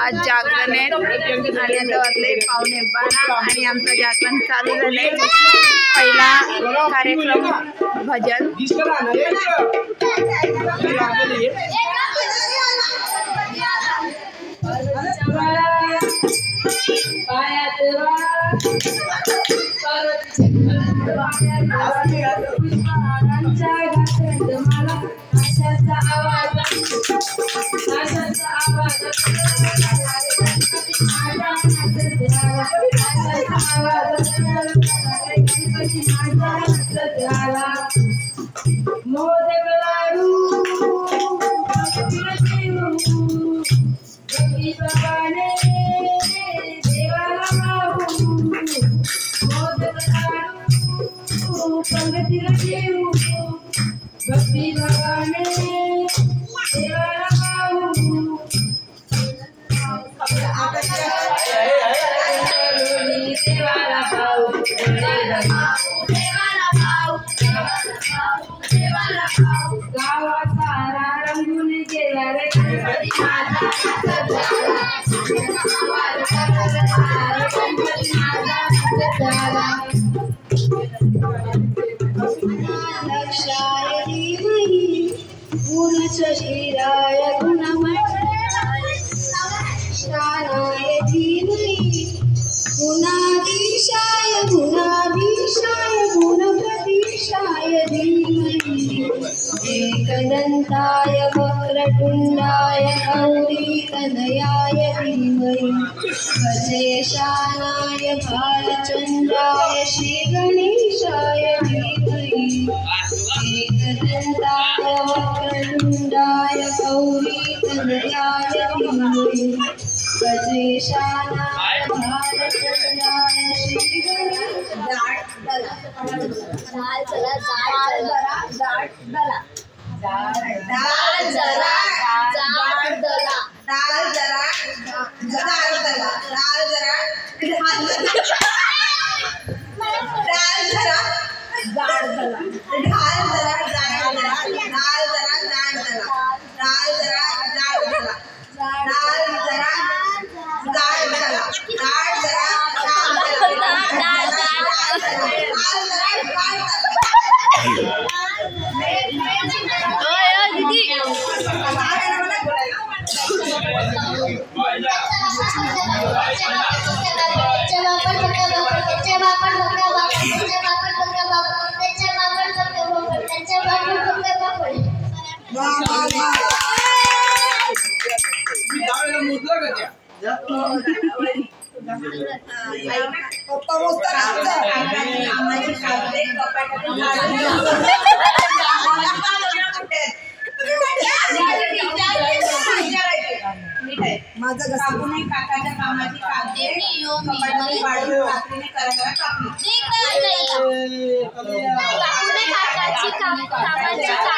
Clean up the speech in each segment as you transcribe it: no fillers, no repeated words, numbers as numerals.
आज जागरण आहे आणि आता वाजले 11:15 आणि आमचं जागरण चालू झालंय। पहिला कार्यक्रम भजन शरीराय गुणमय गुणाधीशाय गुणप्रतीशाय धीमहि एकदन्ताय वक्रतुण्डाय गौरीतनयाय धीमहि गजेशानाय भालचन्द्राय श्रीगणेशाय धीमहि एकदन्ताय वक्रतुण्डाय गौरीतनयाय धीमहि गजेशानाय भालचन्द्राय श्रीगणेशाय काकाच्या कामाची कागदे कपाटात वाढून कात्रीने कराकरा कापली। काकाने काकाची कामाची कागदे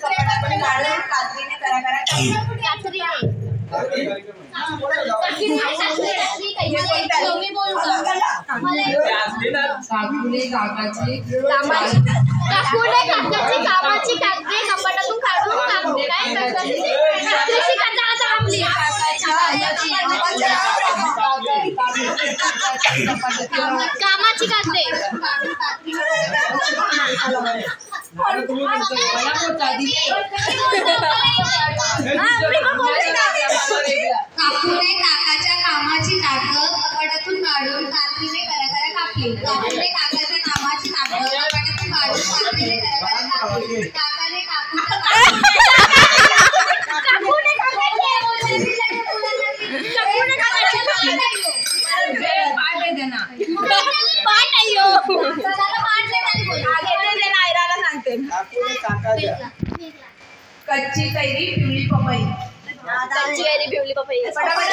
कपाटात वाढून कात्रीने कराकरा कापली। काकूने काकाची कामाची कागदे कपाटातून काढून कापली। काय कामाची कागदे काकूने काकाच्या कामाची कागद कपाटातून काढून कात्रीने कराकरा कापली। काकूने काकाच्या कामाची कागद कपाटातून काढून कात्रीने कराकरा कापली। काकाने कच्ची कैरी पिवळी पपई कच्ची कैरी पिवळी पपई कच्ची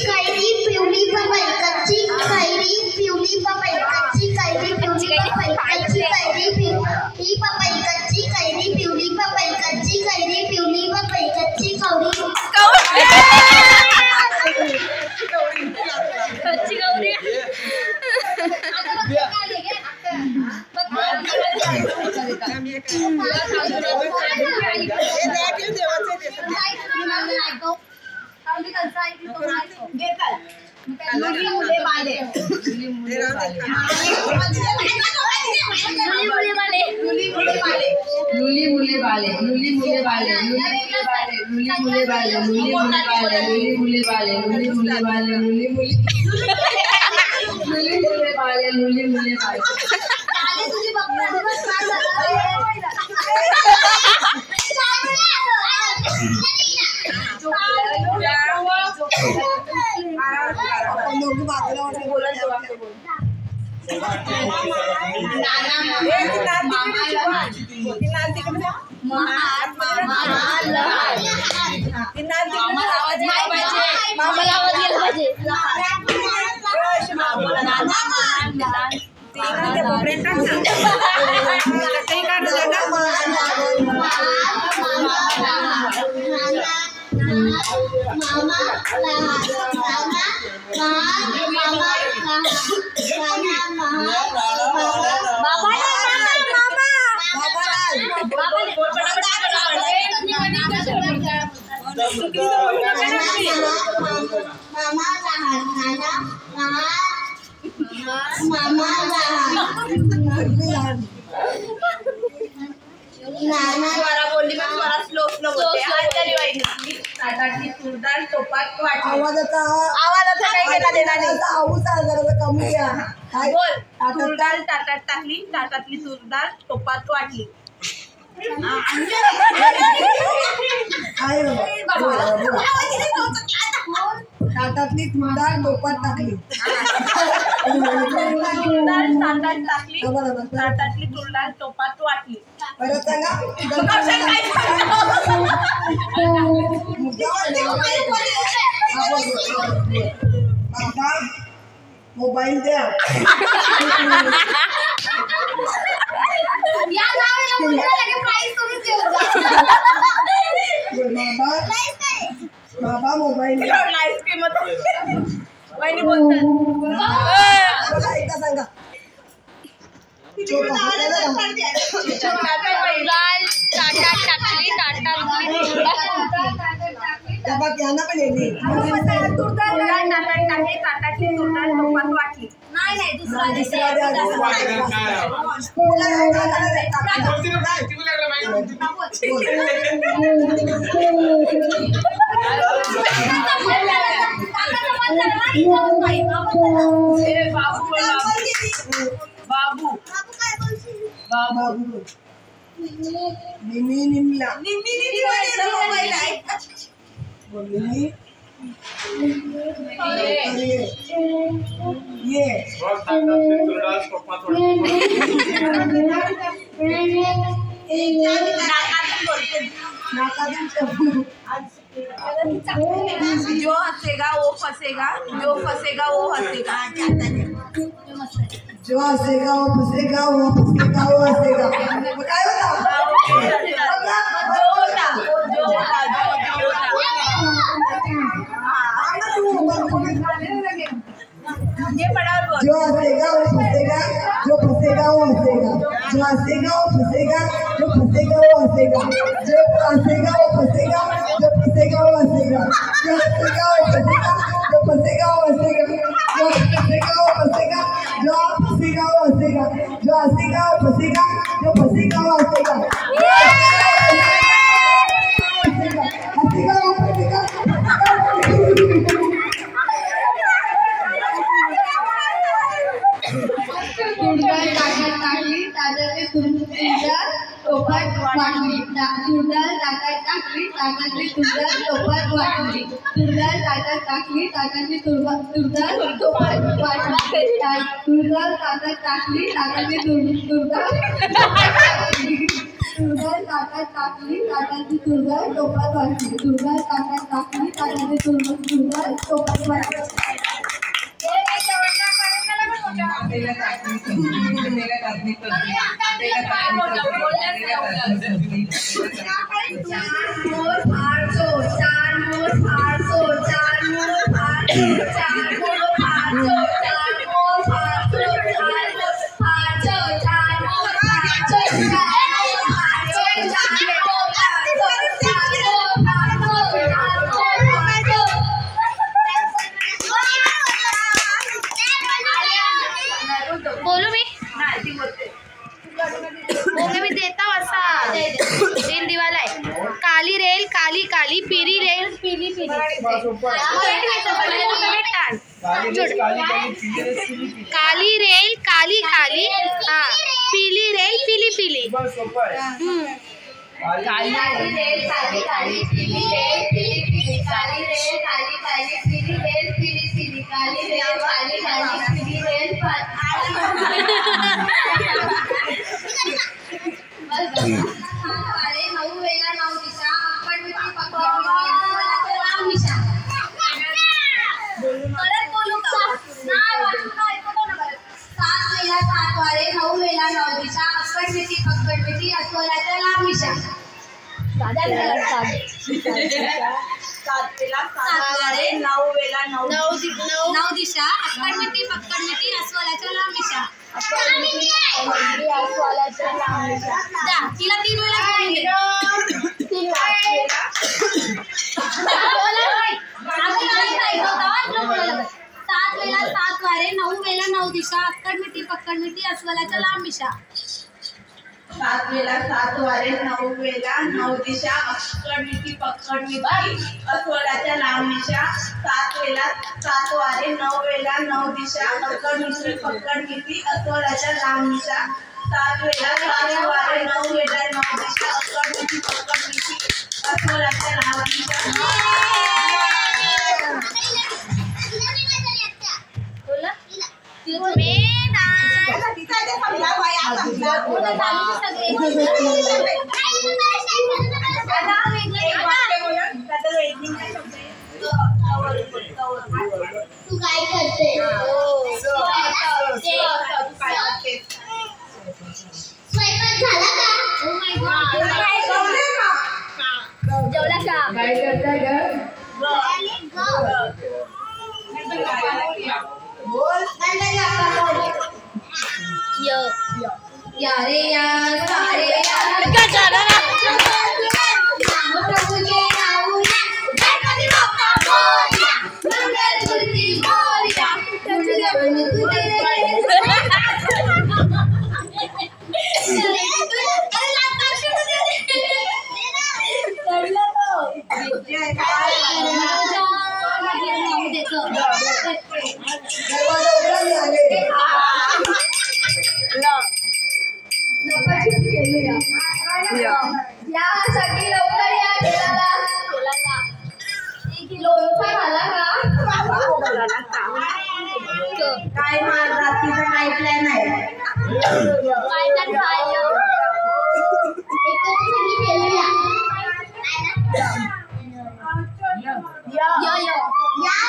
कैरी पिवळी पपई कच्ची कैरी पिवळी पपई कच्ची कैरी पिवळी पपई कच्ची कैरी पिवळी पपई कच्ची कैरी पिवळी पपई कच्ची कैरी पिवळी पपई कच्ची कवरी कच्ची कवरी लुली मुले बाले लुली मुले बाले लुली मुले बाले लुली मुले बाले लुली मुले बाले लुली मुले बाले लुली मुले बाले लुली मुले बाले लुली मुले बाले आवाजाचा काही घेता देणार नाही. बोल. तूर डाळ ताटात टाकली, ताटातली तूर डाळ टोपात वाटली. ताटातली तूर डाळ टोपात टाकली. ताटात टाकली, ताटातली तूर डाळ टोपात वाटली. परत सांगा. बाबा मोबाईल द्या. बाबा मोबाईल आईस्क्रीम वहिनी बोलतात. सांगा. यांना पण येते. ताटातली तूर डाळ टोपात वाटली. नाही बाबू निमी निमला ये जो हसेगा वो फसेगा, जो फसेगा वो हसेगा. जो हसेगा वो फसेगा, वो फसेगा वो हसेगा. काय जो हसेगा वो फसेगा, जो फसेगा वो हसेगा. जो हसेगा वो फसेगा, जो फसेगा वो हसेगा. जो हसेगा वो फसेगा, जो फसेगा वो हसेगा. जो हसेगा वो फसेगा, जो फसेगा वो हसेगा. जो हसेगा वो फसेगा, जो फसेगा वो हसेगा. जो हसेगा वो फसेगा, जो फसेगा वो हसेगा. हसेगा वो फसेगा. टोपात वाटली. तूर डाळ ताटात टाकली, ताटातली तूर डाळ टोपात वाटली. तूर डाळ ताटात टाकली, ताटातली तूर डाळ टोपात वाटली. तूर डाळ ताटात टाकली, ताटातली तूर डाळ तूर डाळ ताटात टाकली, ताटातली तूर डाळ टोपात वाटली. तूर डाळ ताटात टाकली, ताटातली तूर डाळ टोपात वाटली. काली पिरी रेल पिली पिली काली रेल काली काली हाँ पीली रेल पीली पीली काली रेल काली काली पीली रेल पीली पीली काली रेल काली काली पीली रेल पीली पीली काली रेल काली काली पीली रेल वारे 9 वेळा 9 दिशा अक्कड मिठी परत बोलू का नाही वाटू काय ऐकतो ना परत 7 वेळा 7 वारे 9 वेळा 9 दिशा अक्कड मिठी अस्वलाच्या लांब मिशा 7 वारे 9 वेळा 9 दिशा अक्कड मिठी अस्वलाच्या लांब मिशा अस्वलाच्या लांब मिशा जा तिला 3 वेळा बोलू दे 3 वेळा 7 वेळा 7 वारे 9 वेळा 9 दिशा अक्कड मिठी अस्वलाच्या लांब मिशा 7 वेळा 7 वारे 9 वेळा 9 दिशा अक्कड मिठी अस्वलाच्या लांब मिशा 7 वेळा 7 वारे 9 वेळा 9 दिशा अक्कड मिठी अस्वलाच्या लांब मिशा 7 वेळा 7 वारे 9 वेळा 9 दिशा अक्कड मिठी अस्वलाच्या लांब मिशा तू काय करते स्वयंपाक झाला का जेवला का काय करताय ग बोल या रे या सारे या प्रभूचे नाव गणपती बाप्पा मोरया मंगलमूर्ती मोरया यासाठी लवकर या खेळाला लोणचा झाला का काय मार रात्रीचा काय प्लॅन आहे काय तर खायला एकत्र सगळी खेळूया या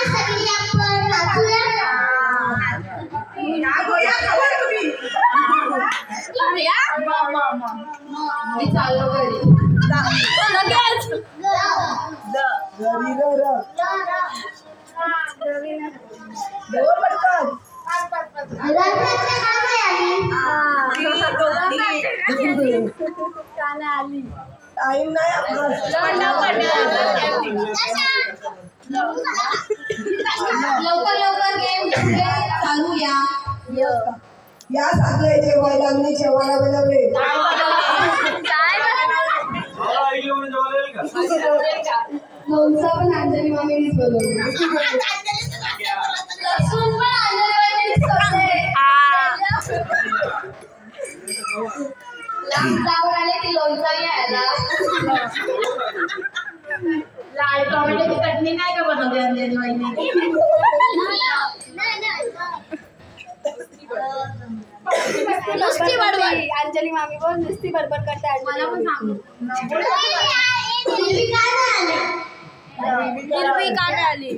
सगळी आपण नाचूया मी चाललो घरी टाइम नाही लवकर लवकर गेम चालू या सगळे जेवायला मी जेवायला बनवले लोणचं पण अंजली मामीनीच बनवलं लसूण पण अंजली मामीनीच करते जाऊन आले ती लोणचं घ्यायला लाल टोमॅटोची चटणी नाही का बनवली अंजली वहिनी नुसती बडबड अंजली मामी बोल नुसती बडबड करते मला पण सांग आली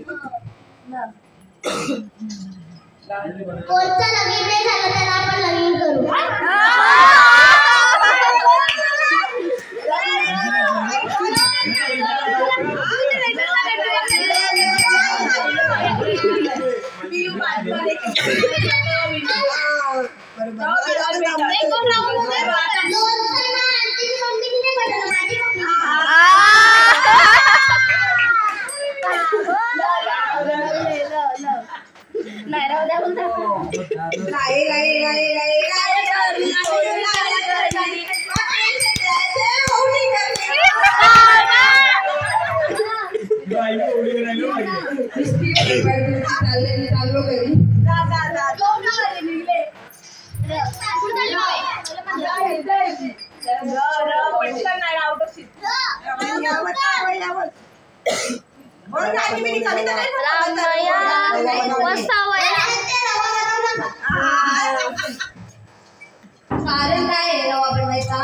कोणतं लगीन नाही झालं तर आपण लगीन करू चाललो घरी कारण काय आहे रवा बनवायचा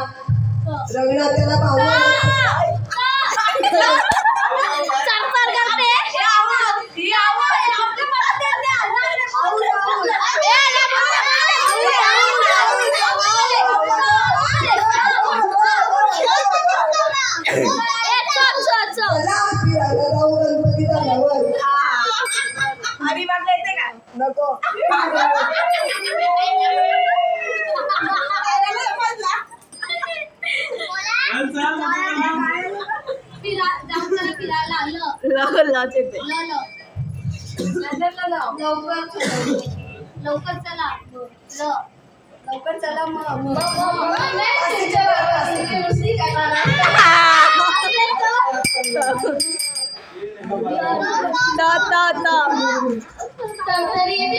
रंगनाथ्याला पाहून नको लवकर चला लवकर चला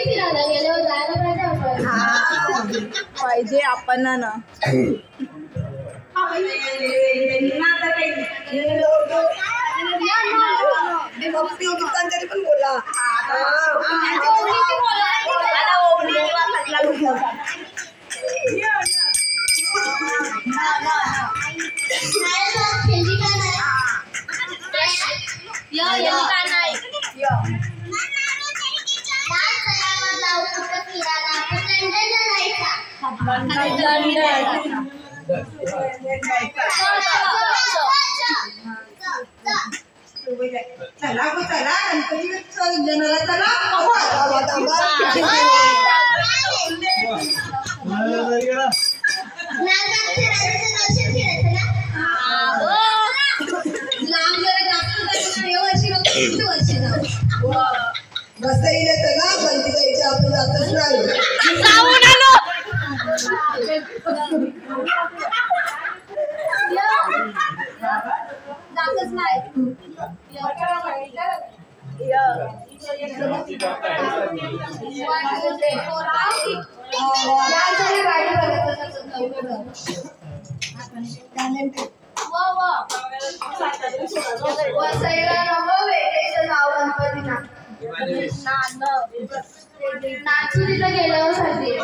फिरायला गेल्यावर जायला पाहिजे आपण ना तरी पण बोला चला गो चला गणपती जनाला चला वसईला चला गणपती जायच्या आपण जातच नाही जातच नाही वसईला नवं वेगळेचं नाव गणपतीला नाचू तिथं गेल्यावर साठी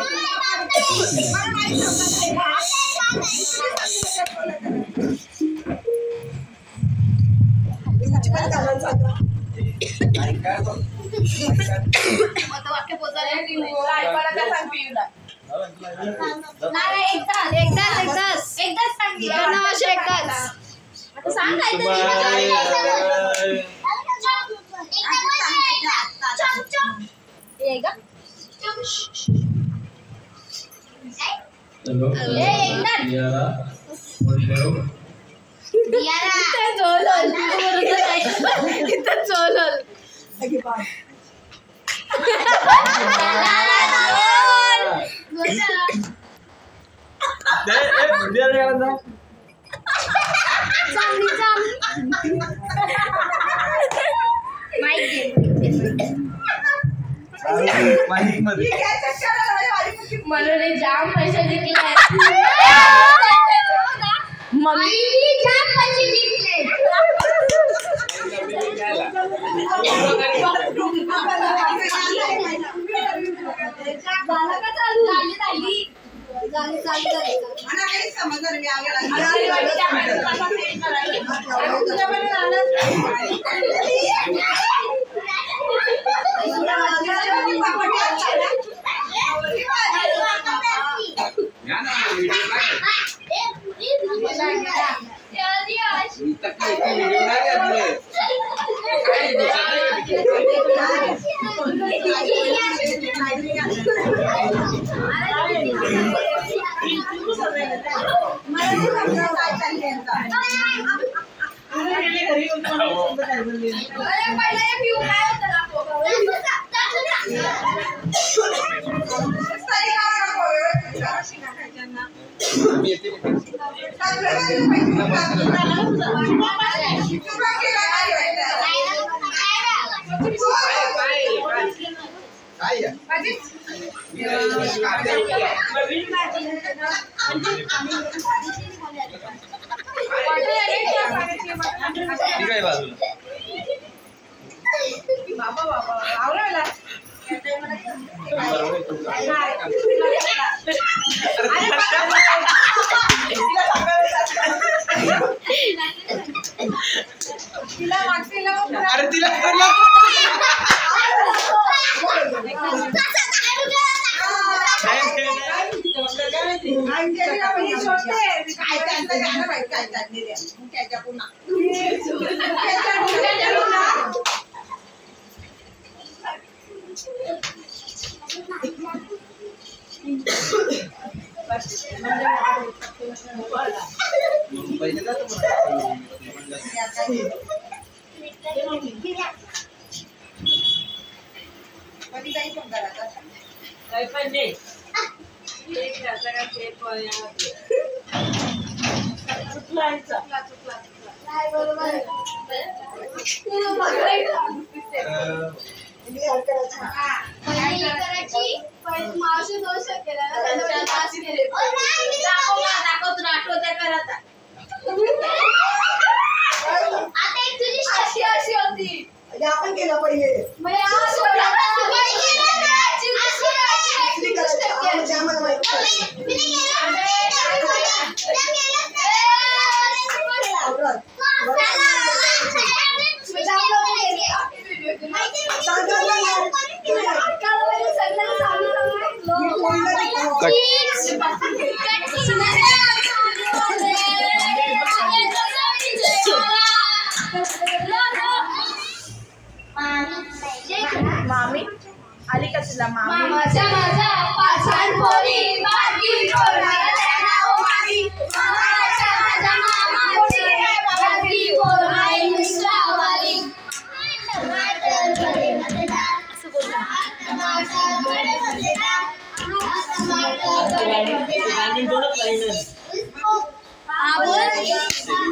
म्हणून जाम पैसे जिंकले मम्मी जाम पैसे जिंकले अरे तिला मावशी दोष केला ना त्याच्यावर पास केले अशी अशी होती आपण केलं पहिले मामी आली का तुला मामी मामाच्या माझा पाचान पोरी बाकी पोराला त्यांना ओ मामी मामाच्या माझा मामा पोरी बाकी पोराला मुस्तावाली टमाटर बडे मजेदार टमाटर बडे मजेदार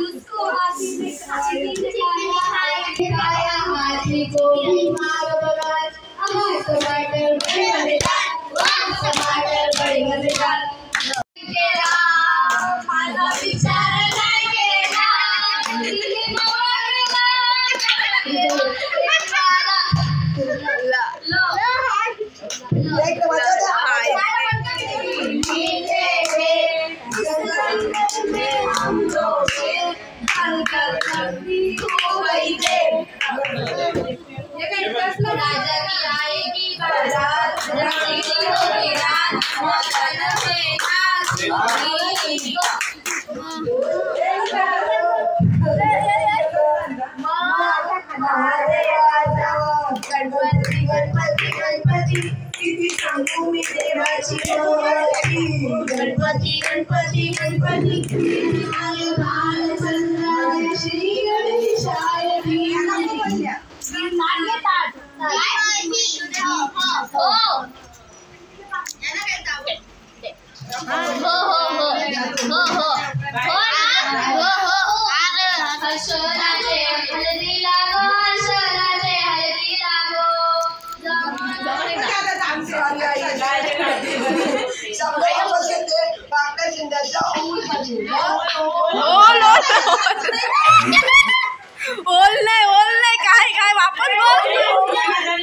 उसको हाथी को भी मार बगाज टमाटर बड़े मजेदार टमाटर बड़े मजेदार केला माझा विचार नाही केला दिली मोरला राजा की आएगी बारात रंगीली होगी रात मौसम में नाच होगी गणपती गणपती गणपती किती सांगू मी देवाची गणपती गणपती गणपती गणपती श्री गणेशाय हर्षराजे हळदी लागो हर्षराजे हळदी लागो ओल नाही काय काय वापस बोल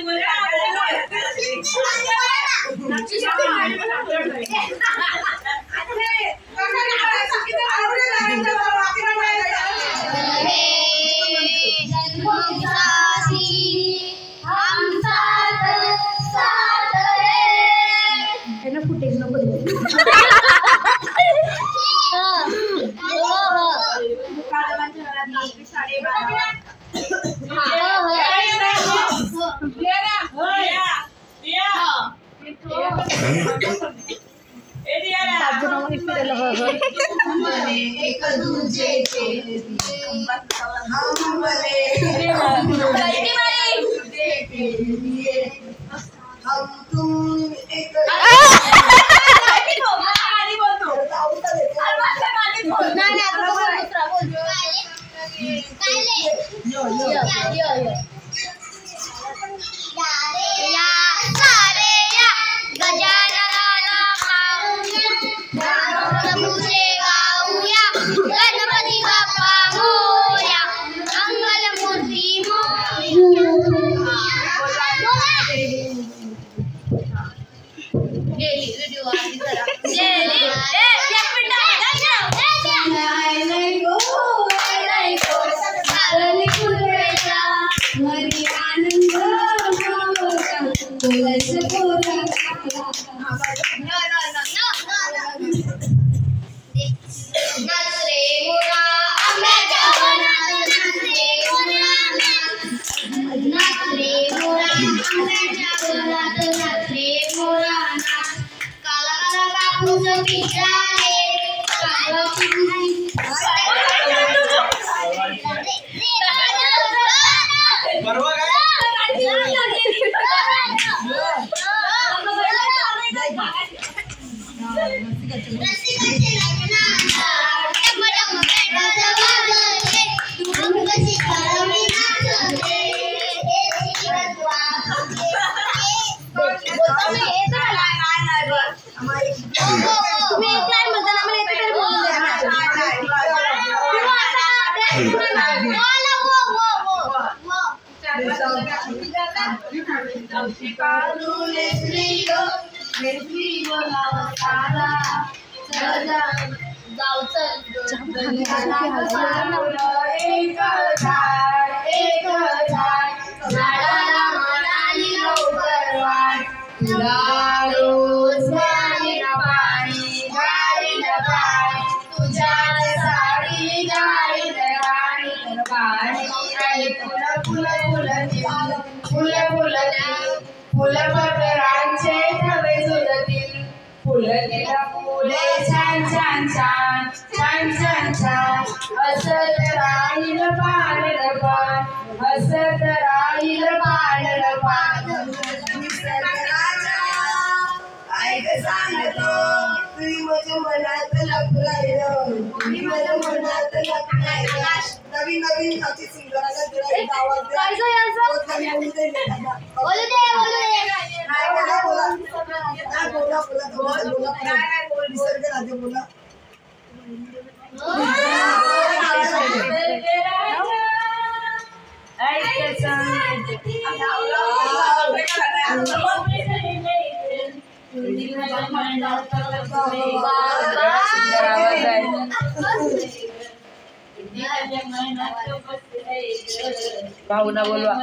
एक दूजे के हम तुम एक गजानना मरी आनंद बोलायचं बोला नाच रे मोरा आंब्याच्या वनात नाच रे मोरा नाच रे मोरा आंब्याच्या वनात नाच रे मोरा नाच काला काला कापूस पिकलाय फुलपत्रांचे थवे झुलतील फुलतील फुले छान छान छान छान छान छान असत राहील पांढरपान असत राहील पांढरपान ऐक सांगतो तुम्ही माझ्या मनात लपलायलं तुम्ही माझ्या मनात लपलायलं नवीन नवीन खाती सिंगराला तुला एक आवाज द्या बोलू दे बोला निसर्ग राजा बोला भावना बोलवा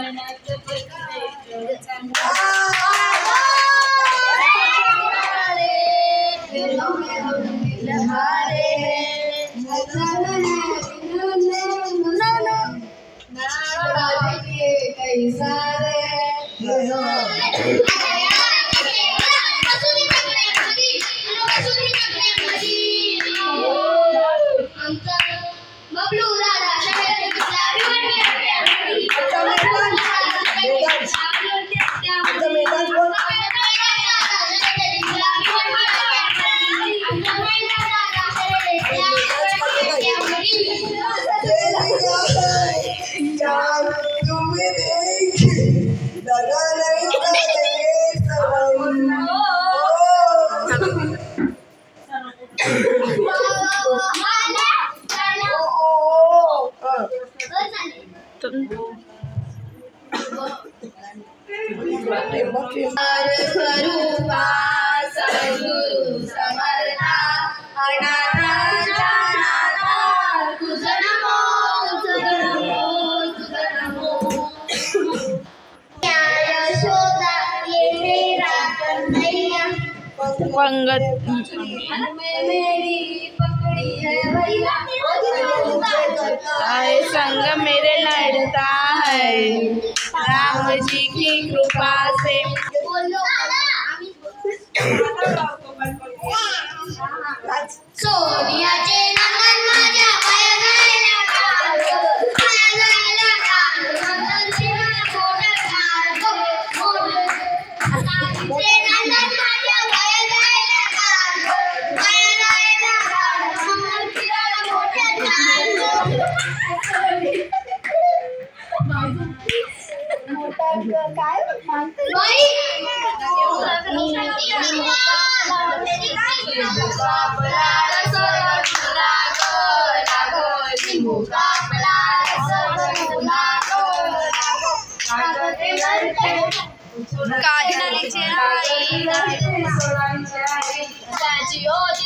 स्वरूपा सद्गुरु समर्था अनाथांच्या नाथा तुझं नमो तुझं नमो तुझं नमो यशोदा येते राकन्हैया पंगत मेरी पकड़ी है भैया आए संग मेरे लड़ता है राम जी की कृपा से सोनियाचे नंदन माझ्या पाया जायला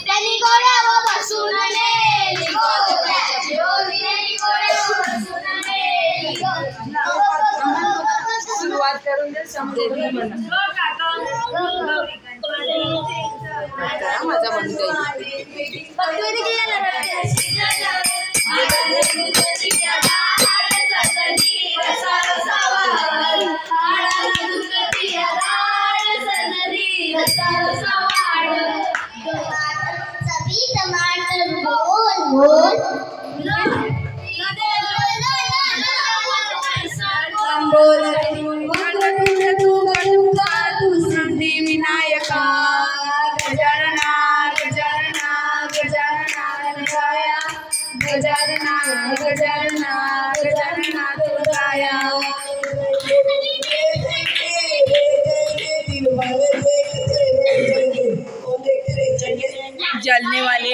त्यांनी गोड्यावर बसून नेली गोद त्याची ओवी त्यांनी गोड्यावर बसून नेली गोद माझा म्हणतोय सभी टमाटर गोल गोल विनायका गजानना गजानना गजानना गजाया गजानना गजानना गजानना दुर्गाया जलने वाले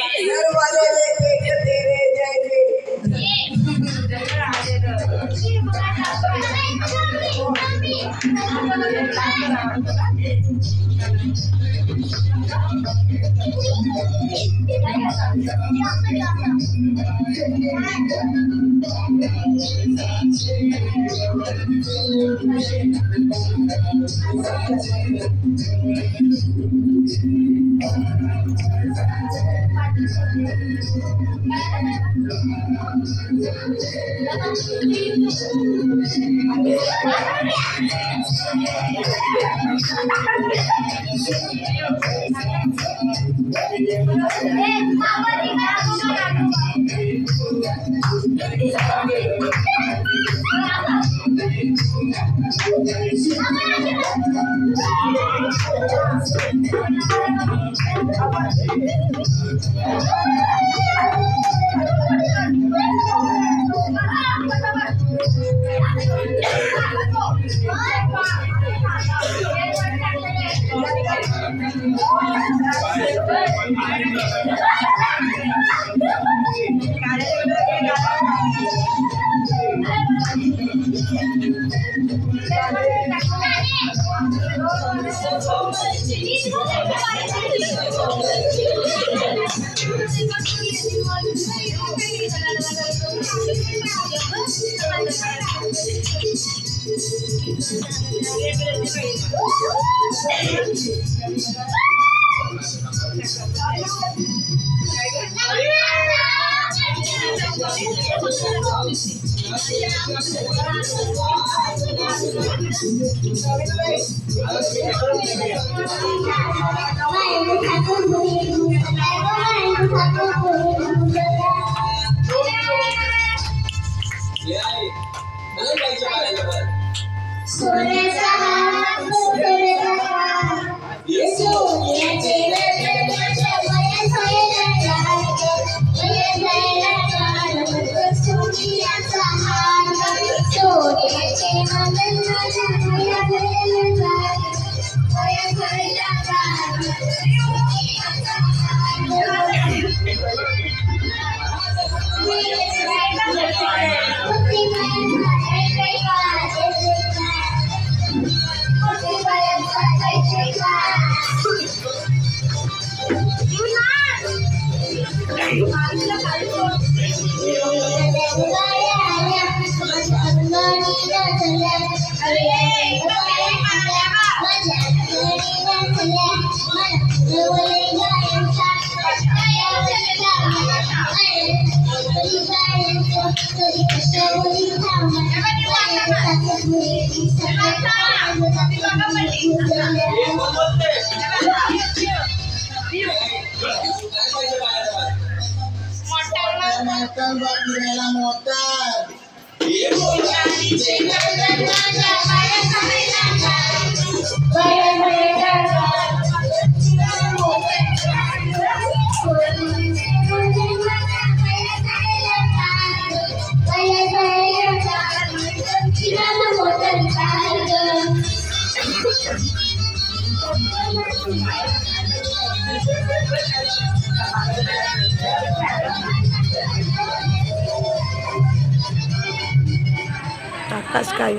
आकाश काय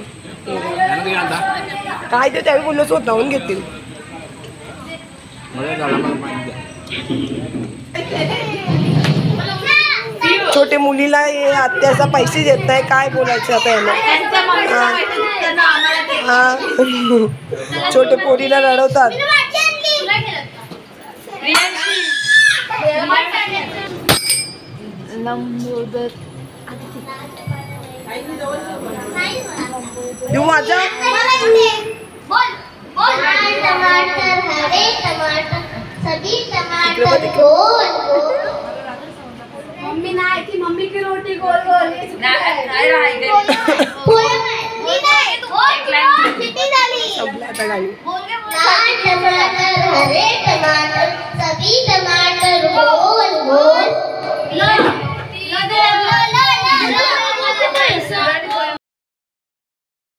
काय ते त्यावेळी बोललो स्वतःहून घेतील. छोटे मुलीला हे आत्याचा पैसे देत नाही, काय बोलायचं आता याला. छोटे पोरीला रडवतात. तू माझा टमाटर हरे टमाटर सभी टमाटर गोल मम्मी नाही की मम्मी की रोटी गोल गोल पोहे नाही किती झाली संपला आता गाणी.